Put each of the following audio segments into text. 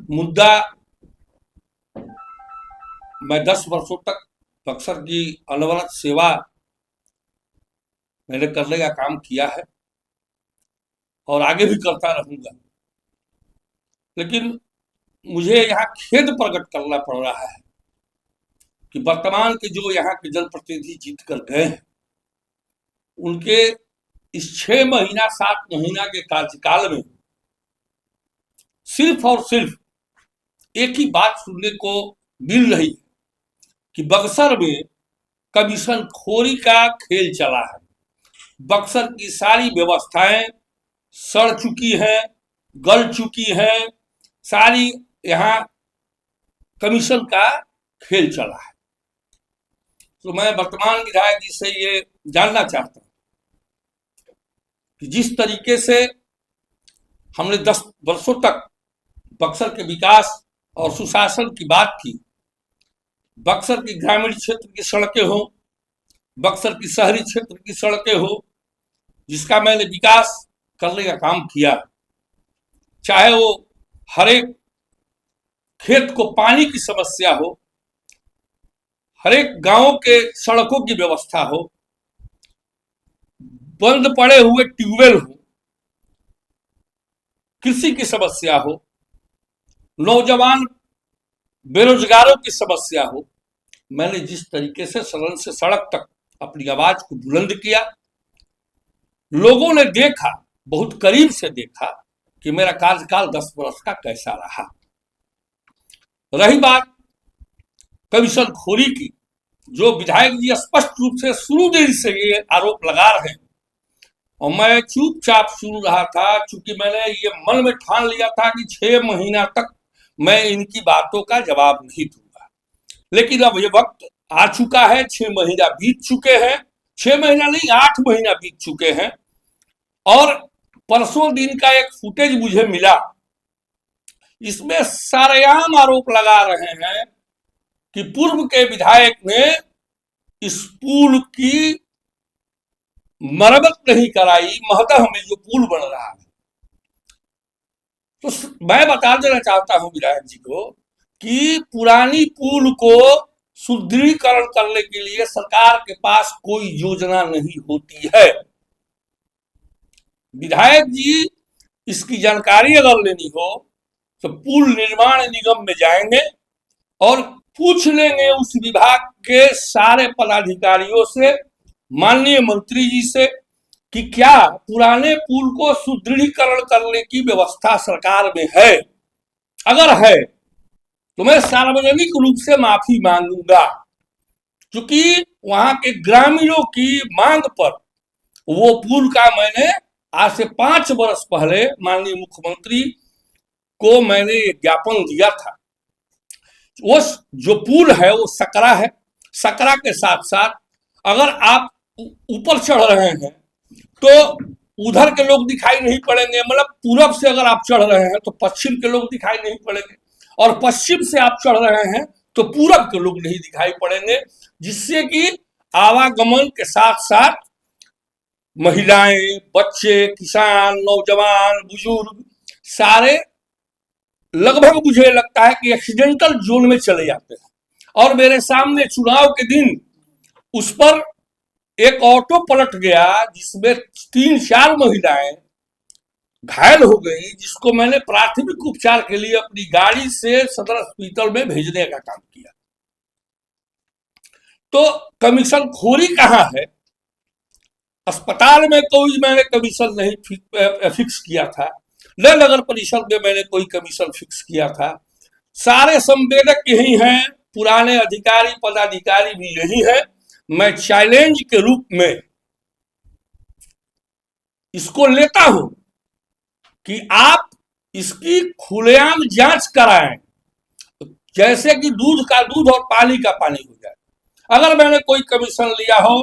मुद्दा, मैं 10 वर्षों तक बक्सर की अनवरत सेवा मैंने करने का काम किया है और आगे भी करता रहूंगा। लेकिन मुझे यहाँ खेद प्रकट करना पड़ रहा है कि वर्तमान के जो यहाँ के जनप्रतिनिधि जीत कर गए हैं, उनके इस 6 महीना 7 महीना के कार्यकाल में सिर्फ और सिर्फ एक ही बात सुनने को मिल रही है कि बक्सर में कमीशन खोरी का खेल चला है। बक्सर की सारी व्यवस्थाएं सड़ चुकी हैं, गल चुकी हैं, सारी यहाँ कमीशन का खेल चला है। तो मैं वर्तमान विधायक जी से ये जानना चाहता हूँ कि जिस तरीके से हमने 10 वर्षों तक बक्सर के विकास और सुशासन की बात की, बक्सर की ग्रामीण क्षेत्र की सड़कें हो, बक्सर की शहरी क्षेत्र की सड़कें हो, जिसका मैंने विकास करने का काम किया, चाहे वो हर एक खेत को पानी की समस्या हो, हर एक गांव के सड़कों की व्यवस्था हो, बंद पड़े हुए ट्यूबवेल हो, कृषि की समस्या हो, नौजवान बेरोजगारों की समस्या हो, मैंने जिस तरीके से सदन से सड़क तक अपनी आवाज को बुलंद किया, लोगों ने देखा, बहुत करीब से देखा कि मेरा कार्यकाल 10 वर्ष का कैसा रहा। रही बात कमीशन खोरी की, जो विधायक जी स्पष्ट रूप से शुरू देर से ये आरोप लगा रहे हैं और मैं चुपचाप सुन रहा था, चूंकि मैंने ये मन में ठान लिया था कि 6 महीना तक मैं इनकी बातों का जवाब नहीं दूंगा। लेकिन अब ये वक्त आ चुका है, 6 महीना बीत चुके हैं, 6 महीना नहीं 8 महीना बीत चुके हैं और परसों दिन का एक फुटेज मुझे मिला, इसमें सरेआम आरोप लगा रहे हैं कि पूर्व के विधायक ने इस पुल की मरम्मत नहीं कराई, महदह में जो पुल बन रहा है। तो मैं बता देना चाहता हूं विधायक जी को कि पुरानी पुल को सुदृढ़ीकरण करने के लिए सरकार के पास कोई योजना नहीं होती है। विधायक जी इसकी जानकारी अगर लेनी हो तो पुल निर्माण निगम में जाएंगे और पूछ लेंगे उस विभाग के सारे पदाधिकारियों से, माननीय मंत्री जी से, कि क्या पुराने पुल को सुदृढ़ीकरण करने की व्यवस्था सरकार में है। अगर है तो मैं सार्वजनिक रूप से माफी मांगूंगा, क्योंकि वहां के ग्रामीणों की मांग पर वो पुल का मैंने आज से 5 वर्ष पहले माननीय मुख्यमंत्री को मैंने ज्ञापन दिया था। वो जो पुल है वो सकरा है, सकरा के साथ साथ अगर आप ऊपर चढ़ रहे हैं तो उधर के लोग दिखाई नहीं पड़ेंगे, मतलब पूरब से अगर आप चढ़ रहे हैं तो पश्चिम के लोग दिखाई नहीं पड़ेंगे, और पश्चिम से आप चढ़ रहे हैं तो पूरब के लोग नहीं दिखाई पड़ेंगे, जिससे कि आवागमन के साथ साथ महिलाएं, बच्चे, किसान, नौजवान, बुजुर्ग सारे लगभग मुझे लगता है कि एक्सीडेंटल जोन में चले जाते हैं। और मेरे सामने चुनाव के दिन उस पर एक ऑटो पलट गया जिसमें 3-4 महिलाएं घायल हो गई, जिसको मैंने प्राथमिक उपचार के लिए अपनी गाड़ी से सदर हॉस्पिटल में भेजने का काम किया। तो कमीशन खोरी कहां है? अस्पताल में कोई मैंने कमीशन नहीं फिक्स किया था, न नगर परिषद में मैंने कोई कमीशन फिक्स किया था। सारे संवेदक यही हैं, पुराने अधिकारी पदाधिकारी भी यही है। मैं चैलेंज के रूप में इसको लेता हूं कि आप इसकी खुलेआम जांच कराएं, जैसे कि दूध का दूध और पानी का पानी हो जाए। अगर मैंने कोई कमीशन लिया हो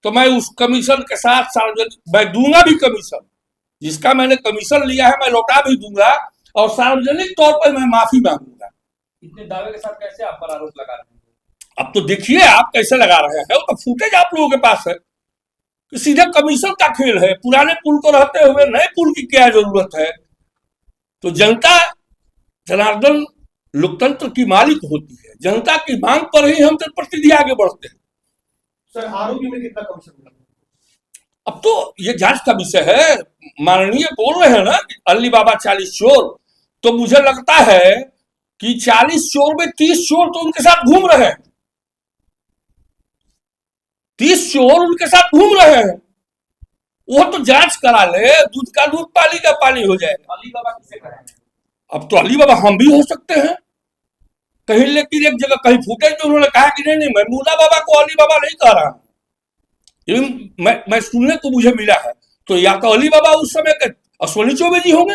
तो मैं उस कमीशन के साथ सार्वजनिक मैं दूंगा भी कमीशन, जिसका मैंने कमीशन लिया है मैं लौटा भी दूंगा और सार्वजनिक तौर पर मैं माफी मांगूंगा। इतने दावे के साथ कैसे आप पर आरोप लगा रहे हैं? अब तो देखिए आप कैसे लगा रहे हैं, तो फुटेज आप लोगों के पास है कि सीधे कमीशन का खेल है। पुराने पुल को रहते हुए नए पुल की क्या जरूरत है? तो जनता जनार्दन, लोकतंत्र की मालिक होती है, जनता की मांग पर ही हम प्रतिनिधि आगे बढ़ते हैं। सर आरोपी में कितना कमीशन मिला? अब तो ये जांच का विषय है। माननीय बोल रहे हैं ना अली बाबा 40 चोर, तो मुझे लगता है कि 40 चोर में 30 चोर तो उनके साथ घूम रहे हैं, 30 चोर उनके साथ घूम रहे हैं। वो तो जांच करा ले, दूध का दूध पानी का पानी हो जाएगा। अली बाबा किसे करेंगे? अब तो अली बाबा हम भी हो सकते हैं कहीं, लेकिन एक जगह कहीं फुटेज में उन्होंने कहा कि नहीं नहीं मैं मूला बाबा को अली बाबा नहीं कह रहा हूं, मैं सुनने को मुझे मिला है। तो या तो अली बाबा उस समय के अश्वनी चौबे जी होंगे।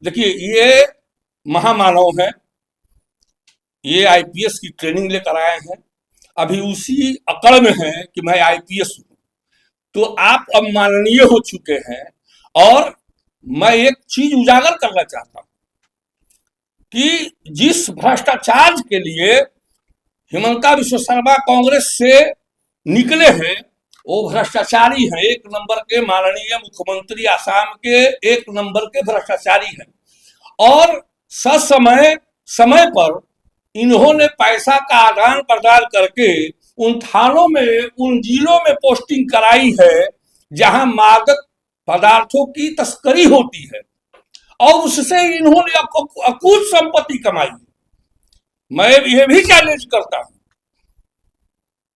देखिए ये महामानव है, ये आईपीएस की ट्रेनिंग लेकर आए हैं, अभी उसी अकड़ में है कि मैं आईपीएस हूं। तो आप अब माननीय हो चुके हैं, और मैं एक चीज उजागर करना चाहता हूं कि जिस भ्रष्टाचार के लिए हिमंता विश्व शर्मा कांग्रेस से निकले हैं, वो भ्रष्टाचारी हैं, एक नंबर के माननीय मुख्यमंत्री आसाम के एक नंबर के भ्रष्टाचारी हैं। और ससमय समय पर इन्होंने पैसा का आदान प्रदान करके उन थानों में, उन जिलों में पोस्टिंग कराई है जहां मादक पदार्थों की तस्करी होती है, और उससे इन्होंने अकूत संपत्ति कमाई। मैं ये भी चैलेंज करता हूं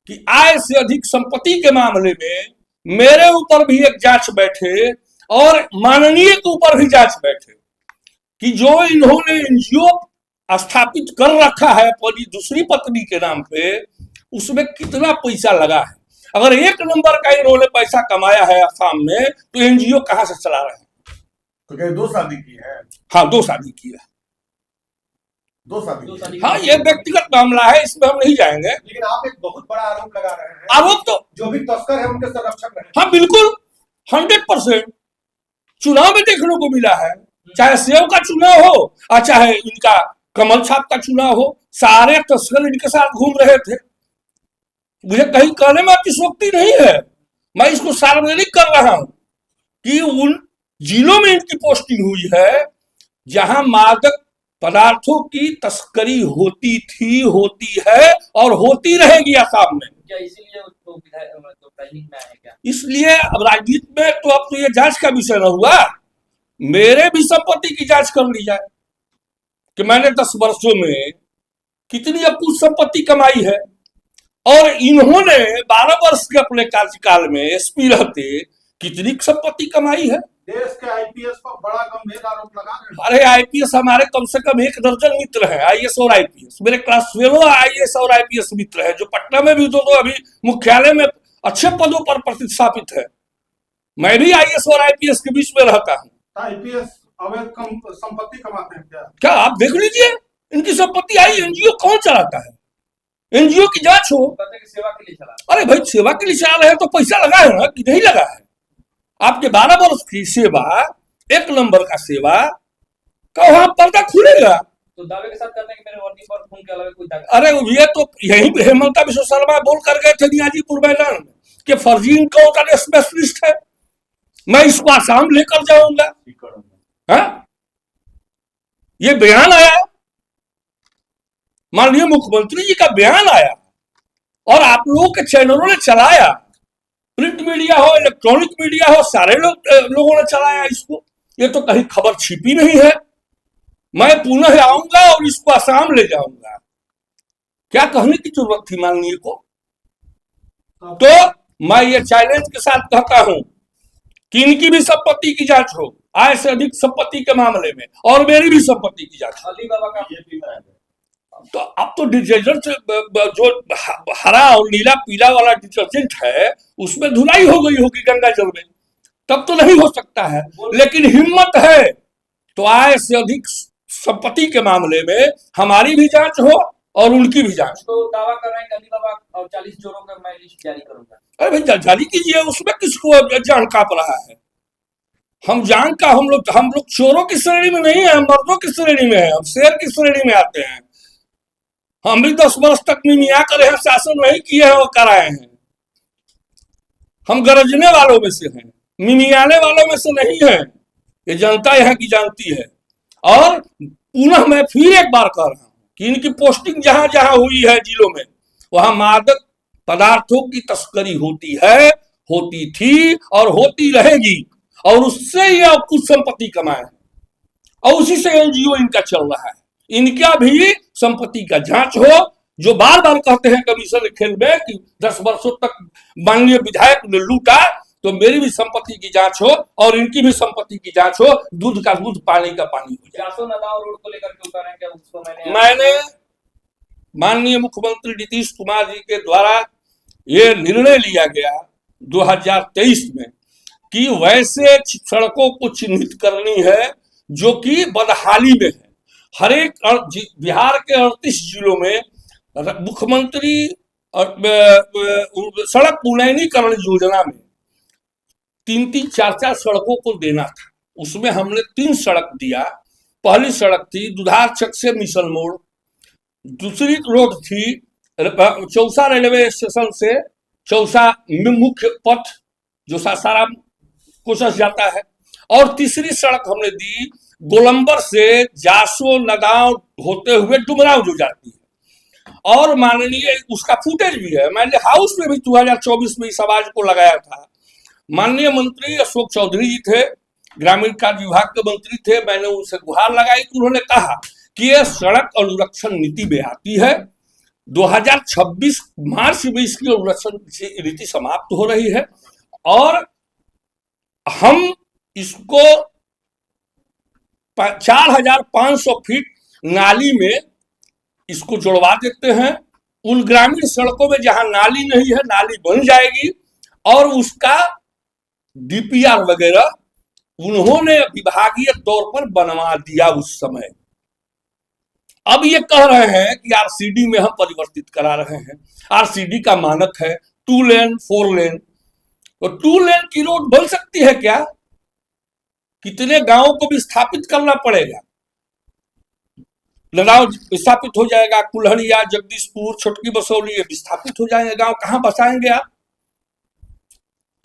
कि आय से अधिक संपत्ति के मामले में मेरे ऊपर भी एक जांच बैठे और माननीय के ऊपर भी जांच बैठे कि जो इन्होंने एनजीओ स्थापित कर रखा है अपनी दूसरी पत्नी के नाम पे, उसमें कितना पैसा लगा है। अगर एक नंबर का इन्होंने पैसा कमाया है असम में, तो एनजीओ कहां से चला रहे हैं? तो क्या 2 शादी की है? हाँ 2 शादी की है। 2 शादी। हाँ ये व्यक्तिगत मामला है, इसमें हम नहीं जाएंगे। लेकिन आप एक बहुत बड़ा आरोप लगा रहे हैं। आरोप तो जो भी तस्कर है उनके संरक्षक रहे। हाँ बिल्कुल 100% चुनाव में देखने को मिला है, चाहे सेव का चुनाव हो और चाहे इनका कमल छाप का चुनाव हो, सारे तस्कर इनके साथ घूम रहे थे। मुझे कहीं कहने में अतिशोक्ति नहीं है, मैं इसको सार्वजनिक कर रहा हूं कि उन जिलों में इनकी पोस्टिंग हुई है जहां मादक पदार्थों की तस्करी होती थी, होती है और होती रहेगी असम में। क्या इसीलिए तो राजनीति में आए क्या? इसलिए अब राजनीति में तो अब तो ये जांच का विषय न हुआ, मेरे भी संपत्ति की जांच कर ली जाए कि मैंने 10 वर्षों में कितनी अकुत संपत्ति कमाई है। और इन्होंने 12 वर्ष के अपने कार्यकाल में एसपी रहते कितनी संपत्ति कमाई है। देश के आईपीएस पर बड़ा गंभीर आरोप लगा रहे हैं। अरे आईपीएस हमारे कम से कम 1 दर्जन मित्र हैं, आईएएस और आईपीएस। मेरे क्लास फेलो आईएएस और आईपीएस मित्र हैं, जो पटना में भी दो अभी मुख्यालय में अच्छे पदों पर प्रतिष्ठापित है। मैं भी आईएएस और आईपीएस के बीच में रहता हूँ। आईपीएस अवैध संपत्ति कमाते हैं क्या आप देख लीजिए इनकी संपत्ति आई। एनजीओ कौन चलाता है? एनजीओ की जांच हो। सेवा के लिए चला। अरे भाई सेवा के लिए चला रहे हैं तो पैसा लगा है ना कि नहीं लगा है? आपके 12 वर्ष की सेवा, 1 नंबर का सेवा का वहां पर्दा खुलेगा। तो दावे के साथ करने के मेरे वर्दी पर खून के अलावा कोई दाग? अरे ये तो यही हेमंता विश्व शर्मा बोल कर गए थे नियाजीपुर मैदान में कि फर्जी इनकाउंटर स्पेशलिस्ट है, मैं इसको आसाम लेकर जाऊंगा। हाँ? ये बयान आया, माननीय मुख्यमंत्री जी का बयान आया, और आप लोगों के चैनलों ने चलाया, प्रिंट मीडिया हो, इलेक्ट्रॉनिक मीडिया हो, सारे लोगों ने चलाया इसको। ये तो कहीं खबर छिपी नहीं है। मैं पुनः आऊंगा और इसको आसाम ले जाऊंगा। क्या कहने की जरूरत थी माननीय को? तो मैं ये चैलेंज के साथ कहता हूं कि इनकी भी संपत्ति की जांच हो, आय से अधिक संपत्ति के मामले में, और मेरी भी संपत्ति की जांच। अली बाबा का तो अब तो डिटर्जेंट जो हरा और नीला पीला वाला डिटर्जेंट है उसमें धुलाई हो गई होगी गंगा जल में, तब तो नहीं हो सकता है। लेकिन हिम्मत है तो आय से अधिक संपत्ति के मामले में हमारी भी जांच हो और उनकी भी जांच। तो दावा कर रहे हैं कि अली बाबा और 40 चोरों का मैं लिस्ट जारी करूंगा। अरे भाई जारी कीजिए, उसमें किसको जान कांप रहा है? हम जान का, हम लोग चोरों की श्रेणी में नहीं है, हम मर्दों की श्रेणी में है, हम शेर की श्रेणी में आते हैं। हम भी 10 वर्ष तक मिमिया करे हैं, शासन नहीं किए हैं और कराए हैं। हम गरजने वालों में से हैं, मिमियाने वालों में से नहीं हैं। ये जनता यहाँ की जानती है। और पुनः मैं फिर एक बार कह रहा हूं कि इनकी पोस्टिंग जहां जहां हुई है जिलों में, वहां मादक पदार्थों की तस्करी होती है, होती थी और होती रहेगी, और उससे यह कुछ संपत्ति कमाए और उसी से एनजीओ इनका चल रहा है। इनका भी संपत्ति का जांच हो, जो बार बार कहते हैं कमीशन खेल में कि 10 वर्षों तक माननीय विधायक ने लूटा, तो मेरी भी संपत्ति की जांच हो और इनकी भी संपत्ति की जांच हो, दूध का दूध पानी का पानी हो जाए। 400 नगांव रोड को लेकर के उतारे हैं क्या? उसको मैंने माननीय मुख्यमंत्री नीतीश कुमार जी के द्वारा ये निर्णय लिया गया 2023 में कि वैसे सड़कों को चिन्हित करनी है जो कि बदहाली में है। हर एक बिहार के 38 जिलों में मुख्यमंत्री सड़क उन्नयनीकरण योजना में 3-3, 4-4 सड़कों को देना था। उसमें हमने 3 सड़क दिया। पहली सड़क थी दुधारचक से मिशन मोड़, दूसरी रोड थी चौसा रेलवे स्टेशन से चौसा मुख्य पथ जो सासाराम कोसस जाता है, और तीसरी सड़क हमने दी गोलंबर से जासो नगांव होते हुए डुमराव जो जाती है। और माननीय उसका फुटेज भी है, मैंने हाउस में भी 2024 में इस आवाज को लगाया था। माननीय मंत्री अशोक चौधरी जी थे, ग्रामीण कार्य विभाग के मंत्री थे। मैंने उनसे गुहार लगाई कि उन्होंने कहा कि यह सड़क अनुरक्षण नीति में आती है। 2026 मार्च में इसकी अनुरक्षण नीति समाप्त हो रही है और हम इसको 4500 फीट नाली में इसको जुड़वा देते हैं। उन ग्रामीण सड़कों में जहां नाली नहीं है, नाली बन जाएगी और उसका डीपीआर वगैरह उन्होंने विभागीय तौर पर बनवा दिया उस समय। अब ये कह रहे हैं कि आरसीडी में हम परिवर्तित करा रहे हैं। आरसीडी का मानक है 2 लेन 4 लेन, तो 2 लेन की रोड बन सकती है क्या? कितने गांवों को विस्थापित करना पड़ेगा। लड़ाव विस्थापित हो जाएगा, कुल्हड़िया, जगदीशपुर, छोटकी बसौली विस्थापित हो जाएंगे गांव, कहां बसाएंगे आप?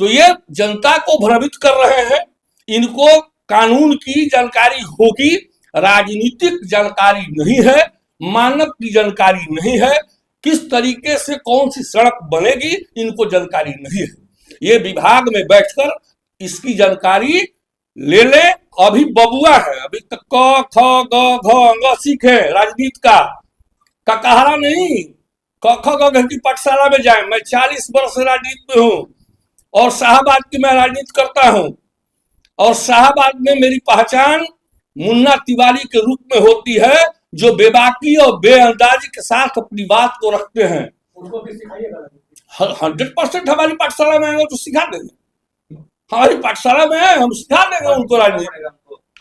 तो ये जनता को भ्रमित कर रहे हैं। इनको कानून की जानकारी होगी, राजनीतिक जानकारी नहीं है, मानक की जानकारी नहीं है, किस तरीके से कौन सी सड़क बनेगी इनको जानकारी नहीं है। ये विभाग में बैठकर इसकी जानकारी ले ले। अभी बबुआ है, अभी तक क ख ग घ अंग सीखे राजनीति का ककहरा नहीं। क ख ग घ की पाठशाला में जाए। मैं 40 वर्ष से राजनीति में हूं और शाहबाद की मैं राजनीति करता हूं, और शाहबाद में मेरी पहचान मुन्ना तिवारी के रूप में होती है, जो बेबाकी और बेअंदाजी के साथ अपनी बात को रखते हैं। उनको भी सिखाइएगा। 100% हमारी पाठशाला में आएंगे तो सिखा देंगे। हमारी पाठशाला में है, हम सिखा देंगे उनको राजनीति।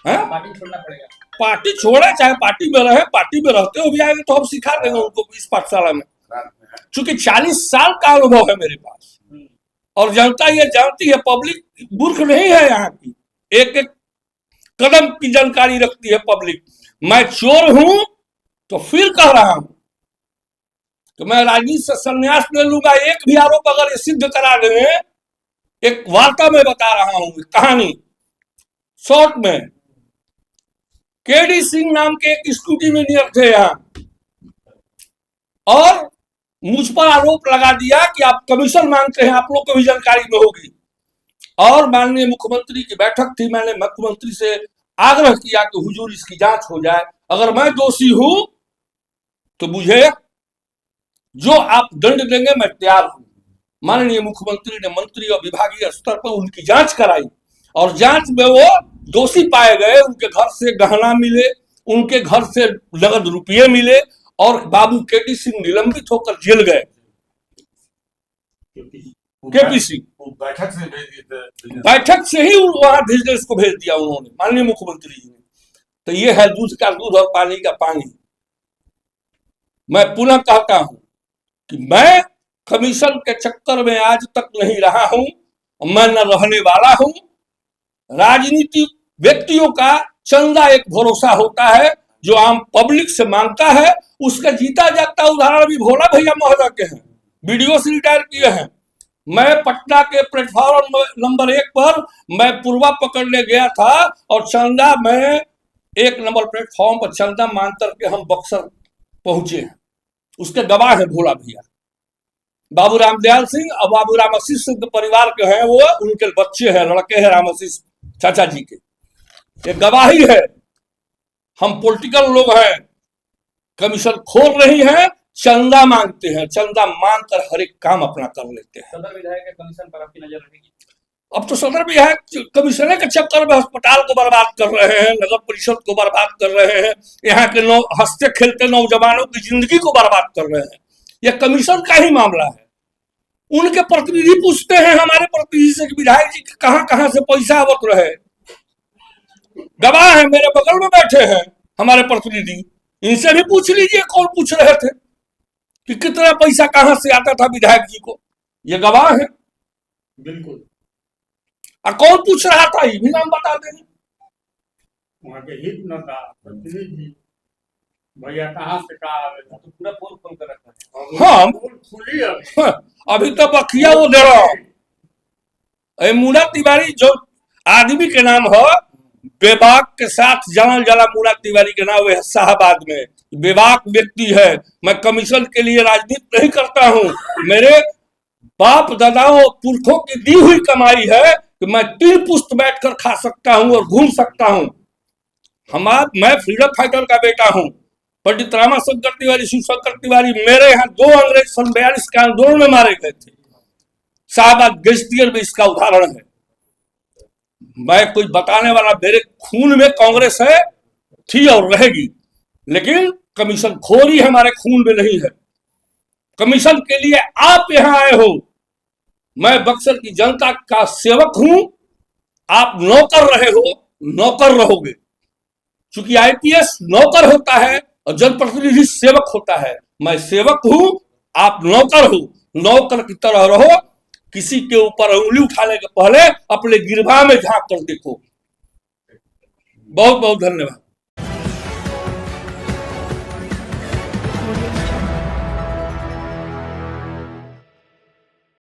पार्टी छोड़ना पड़ेगा। पार्टी छोड़े चाहे पार्टी में रहे, पार्टी में रहते हुए भी आएंगे तो हम सिखा देंगे उनको इस पाठशाला में। चूंकि 40 साल का अनुभव है मेरे पास और जनता ये जानती है, पब्लिक मूर्ख नहीं है यहाँ की, एक एक कदम की जानकारी रखती है पब्लिक। मैं चोर हूं तो फिर कह रहा हूं तो मैं राजनीति से संन्यास ले लूंगा। एक भी आरोप अगर ये सिद्ध करा देंगे, एक वार्ता में बता रहा हूं कहानी शॉर्ट में। केडी सिंह नाम के एक स्कूटी इंजीनियर थे यहाँ, और मुझ पर आरोप लगा दिया कि आप कमीशन मांगते हैं, आप लोग को भी जानकारी में होगी। और माननीय मुख्यमंत्री की बैठक थी, मैंने मुख्यमंत्री से आग्रह किया कि हुजूर इसकी जांच हो जाए, अगर मैं दोषी हूं तो मुझे जो आप दंड देंगे मैं तैयार हूं। माननीय मुख्यमंत्री ने मंत्री और विभागीय स्तर पर उनकी जांच कराई और जांच में वो दोषी पाए गए। उनके घर से गहना मिले, उनके घर से नगद रुपये मिले और बाबू केडी सिंह निलंबित होकर जेल गए। केपीसी बैठक से भेज दिए, बैठक से ही वहां बिजनेस को भेज दिया उन्होंने, माननीय मुख्यमंत्री जी ने। तो ये है दूध का दूध और पानी का पानी। मैं पुनः कहता हूं कि मैं कमीशन के चक्कर में आज तक नहीं रहा हूं, मैं न रहने वाला हूं। राजनीति व्यक्तियों का चंदा एक भरोसा होता है जो आम पब्लिक से मांगता है, उसका जीता जागता उदाहरण भी भोला भैया महोदय के हैं, बीडीओ से रिटायर किए हैं। मैं पटना के प्लेटफॉर्म नंबर 1 पर मैं पूर्वा पकड़ने गया था और चंदा में 1 नंबर प्लेटफॉर्म पर चंदा मांग करके हम बक्सर पहुंचे हैं। उसके गवाह है भोला भैया, बाबू रामदयाल सिंह और बाबू राम आशीष सिंह के परिवार के हैं, वो उनके बच्चे हैं, लड़के हैं राम आशीष चाचा जी के। ये गवाही है। हम पॉलिटिकल लोग हैं, कमीशन खोल रही हैं, चंदा मांगते हैं, चंदा मांग कर हर एक काम अपना कर लेते हैं। सदर विधायक के कमीशन पर आपकी नजर रहेगी? अब तो सदर विधायक कमिश्नर के चक्कर में अस्पताल को बर्बाद कर रहे हैं, नगर परिषद को बर्बाद कर रहे हैं, यहाँ के हंसते खेलते नौजवानों की जिंदगी को बर्बाद कर रहे हैं। यह कमीशन का ही मामला है। उनके प्रतिनिधि पूछते हैं हमारे प्रतिनिधि से कि विधायक जी कहां कहां से पैसा आवत रहे। गवाह है, मेरे बगल में बैठे हैं हमारे प्रतिनिधि, इनसे भी पूछ लीजिए कौन पूछ रहे थे कि कितना पैसा कहां से आता था विधायक जी को। ये गवाह है। बिल्कुल। और कौन पूछ रहा था ये भी नाम बता देंगे। वहाँ के हित न था प्रतिनिधि, भैया कहाँ से कहा आवेगा, तो पूरा पोल खोल कर रखा है। हाँ। खुली है। अभी तो बखिया वो दे रहा हूं। मुना तिवारी जो आदमी के नाम है, बेबाक के साथ जानल जाला मुना तिवारी के नाम है शाहबाद में, बेबाक व्यक्ति है। मैं कमीशन के लिए राजनीति नहीं करता हूं। मेरे बाप दादाओं पुरखों की दी हुई कमाई है कि मैं 3 पुश्त बैठकर खा सकता हूं और घूम सकता हूं। मैं फ्रीडम फाइटर का बेटा हूं। पंडित रामा शंकर तिवारी, शिव शंकर तिवारी मेरे यहाँ 2 अंग्रेज सन 42 के आंदोलन में मारे गए थे। शाहबाद गेस्टियर में इसका उदाहरण है। मैं कोई बताने वाला, मेरे खून में कांग्रेस है, थी और रहेगी, लेकिन कमीशन खोरी हमारे खून में नहीं है। कमीशन के लिए आप यहां आए हो। मैं बक्सर की जनता का सेवक हूं, आप नौकर रहे हो, नौकर रहोगे। क्योंकि आईपीएस नौकर होता है और जनप्रतिनिधि सेवक होता है। मैं सेवक हूं, आप नौकर हो। नौकर की तरह रहो। किसी के ऊपर उंगली उठाने के पहले अपने गिरबा में झांक कर देखो। बहुत बहुत धन्यवाद।